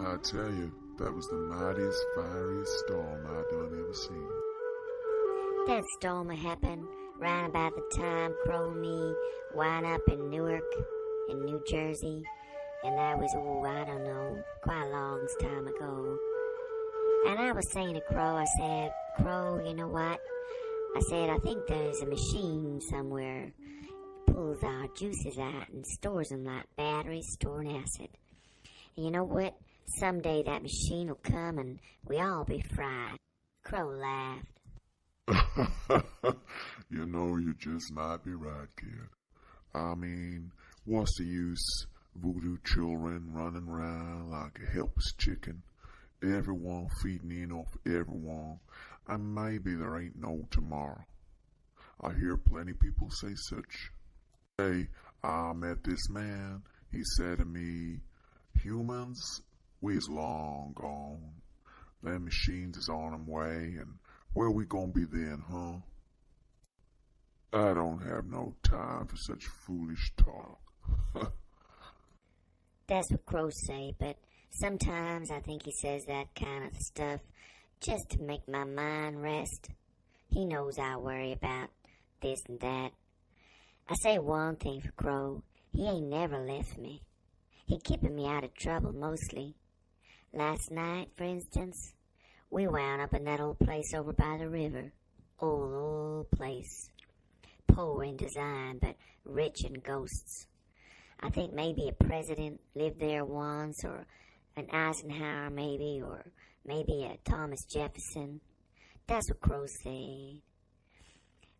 I tell you, that was the mightiest, fieriest storm I done ever seen. That storm happened right about the time Crow and me wound up in Newark, in New Jersey, and that was, I don't know, quite a long time ago. And I was saying to Crow, I said, Crow, you know what? I said, I think there's a machine somewhere pulls our juices out and stores them like batteries storing acid. And you know what? Someday that machine will come and we all be fried. Crow laughed. You know, you just might be right, kid. I mean, what's the use? Voodoo children running around like a helpless chicken. Everyone feeding in off everyone. And maybe there ain't no tomorrow. I hear plenty people say such. Hey, I met this man. He said to me, humans, we's long gone. Them machines is on them way, and where we gonna be then, huh? I don't have no time for such foolish talk. That's what crows say, but sometimes I think he says that kind of stuff just to make my mind rest. He knows I worry about this and that. I say one thing for Crow, he ain't never left me. He keeping me out of trouble mostly. Last night, for instance, we wound up in that old place over by the river. Old place. Poor in design, but rich in ghosts. I think maybe a president lived there once, or an Eisenhower maybe, or maybe a Thomas Jefferson. That's what Crow said.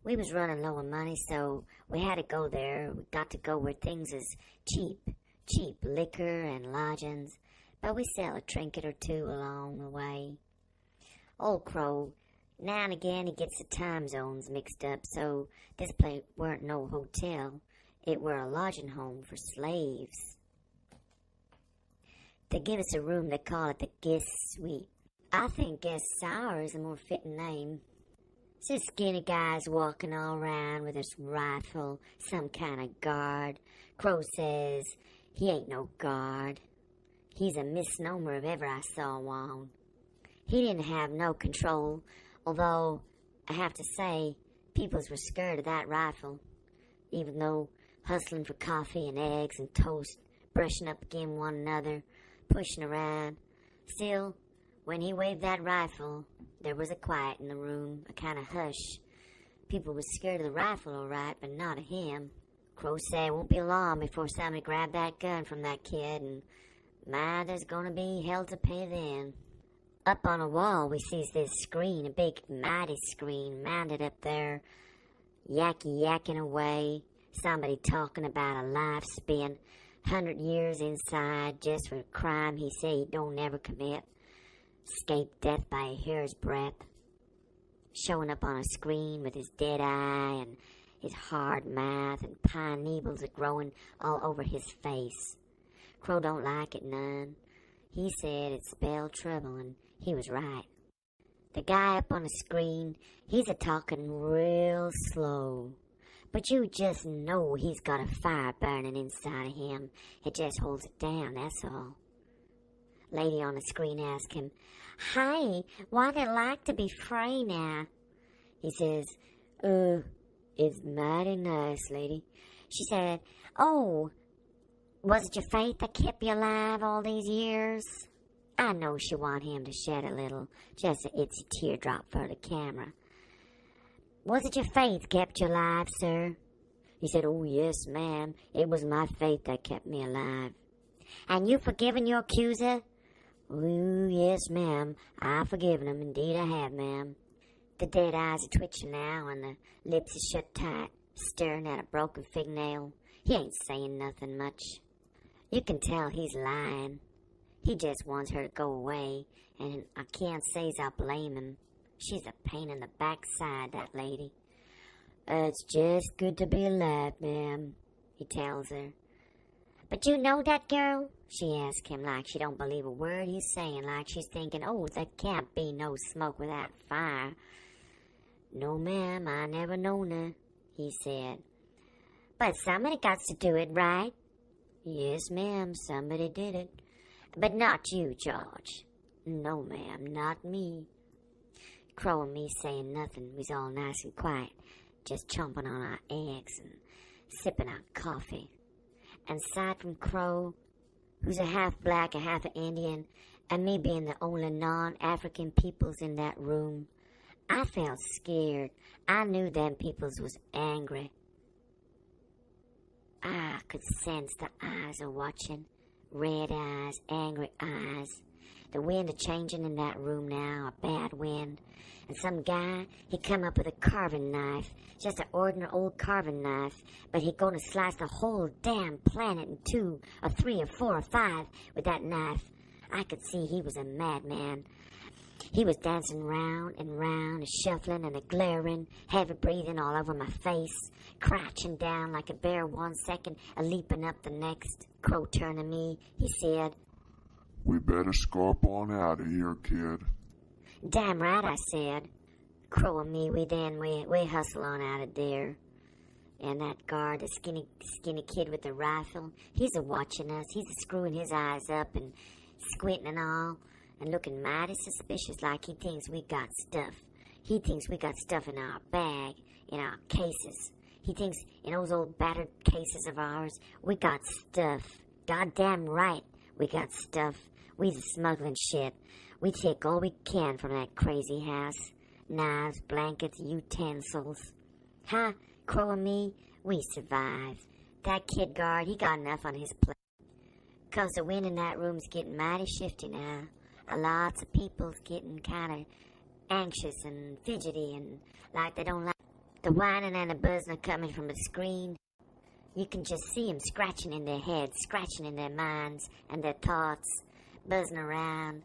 We was running low on money, so we had to go there. We got to go where things is cheap liquor and lodgings, but we sell a trinket or two along the way. Old Crow, now and again he gets the time zones mixed up, so this place weren't no hotel. It were a lodging home for slaves. They give us a room, they call it the guest suite. I think guest sour is a more fitting name. It's just skinny guys walking all around with his rifle, some kind of guard. Crow says he ain't no guard. He's a misnomer if ever I saw one. He didn't have no control, although I have to say, peoples were scared of that rifle, even though hustling for coffee and eggs and toast, brushing up against one another, pushing around. Still, when he waved that rifle, there was a quiet in the room, a kind of hush. People was scared of the rifle, all right, but not of him. Crow said it won't be long before somebody grabbed that gun from that kid, and my, there's gonna be hell to pay then. Up on a wall, we sees this screen, a big, mighty screen, mounted up there, yakking away. Somebody talking about a life spent 100 years inside just for a crime he say he don't never commit. Escaped death by a hair's breadth. Showing up on a screen with his dead eye and his hard mouth and pine needles are growing all over his face. Crow don't like it none. He said it spelled trouble, and he was right. The guy up on the screen, he's a-talking real slow. But you just know he's got a fire burning inside of him. It just holds it down, that's all. Lady on the screen asked him, "Hi, what'd it like to be free now?" He says, "It's mighty nice, lady." She said, "Oh, was it your faith that kept you alive all these years?" I know she want him to shed a little, just an itsy teardrop for the camera. "Was it your faith kept you alive, sir?" He said, "Oh, yes, ma'am. It was my faith that kept me alive." "And you forgiven your accuser?" "Oh, yes, ma'am. I've forgiven him. Indeed I have, ma'am." The dead eyes are twitching now, and the lips are shut tight, staring at a broken fingernail. He ain't saying nothing much. You can tell he's lying. He just wants her to go away, and I can't say's I blame him. She's a pain in the backside, that lady. "It's just good to be alive, ma'am," he tells her. "But you know that girl?" she asks him, like she don't believe a word he's saying, like she's thinking, "Oh, there can't be no smoke without fire." "No, ma'am, I never known her," he said. "But somebody got to do it, right?" "Yes, ma'am, somebody did it." But not you, George. No, ma'am, not me. Crow and me saying nothing. We's all nice and quiet, just chomping on our eggs and sipping our coffee. And aside from Crow, who's a half black, a half Indian, and me being the only non-African peoples in that room, I felt scared. I knew them peoples was angry. I could sense the eyes are watching. Red eyes, angry eyes. The wind a changing in that room now, a bad wind. And some guy, he come up with a carving knife, just an ordinary old carving knife, but he gonna slice the whole damn planet in 2 or 3 or 4 or 5 with that knife. I could see he was a madman. He was dancing round and round, shuffling and glaring, heavy breathing all over my face, crouching down like a bear 1 second, leaping up the next. Crow turned to me, he said, "We better scarp on out of here, kid." "Damn right," I said. Crow and me, we hustle on out of there. And that guard, the skinny kid with the rifle, he's a-watching us. He's a-screwing his eyes up and squinting and all, and looking mighty suspicious like he thinks we got stuff. He thinks we got stuff in our bag, in our cases. He thinks in those old battered cases of ours, we got stuff. Goddamn right, we got stuff. We's smuggling shit. We take all we can from that crazy house. Knives, blankets, utensils. Huh? Crow and me, we survived. That kid guard, he got enough on his plate. 'Cause the wind in that room's getting mighty shifty now. Lots of people's getting kind of anxious and fidgety and like they don't like the whining and the buzzing coming from the screen. You can just see 'em scratching in their heads, scratching in their minds and their thoughts, buzzing around,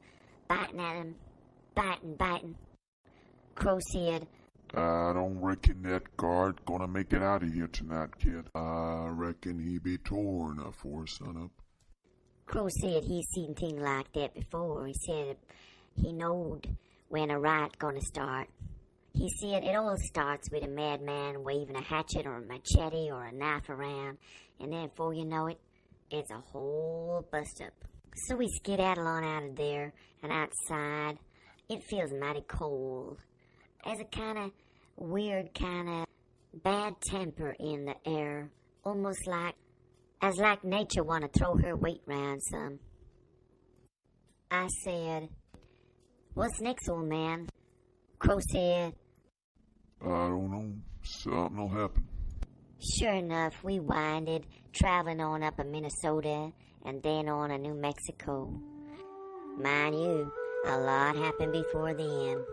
biting at 'em, biting. Crow said, "I don't reckon that guard gonna make it out of here tonight, kid. I reckon he be torn afore sunup." Crow said he's seen things like that before. He said he knowed when a riot gonna start. He said it all starts with a madman waving a hatchet or a machete or a knife around, and then before you know it, it's a whole bust-up. So we skedaddle on out of there, and outside, it feels mighty cold. There's a kind of weird kind of bad temper in the air, almost like nature want to throw her weight round some. I said, "What's next, old man?" Crow said, "I don't know. Something'll happen." Sure enough, we winded, traveling on up a Minnesota and then on a New Mexico. Mind you, a lot happened before then.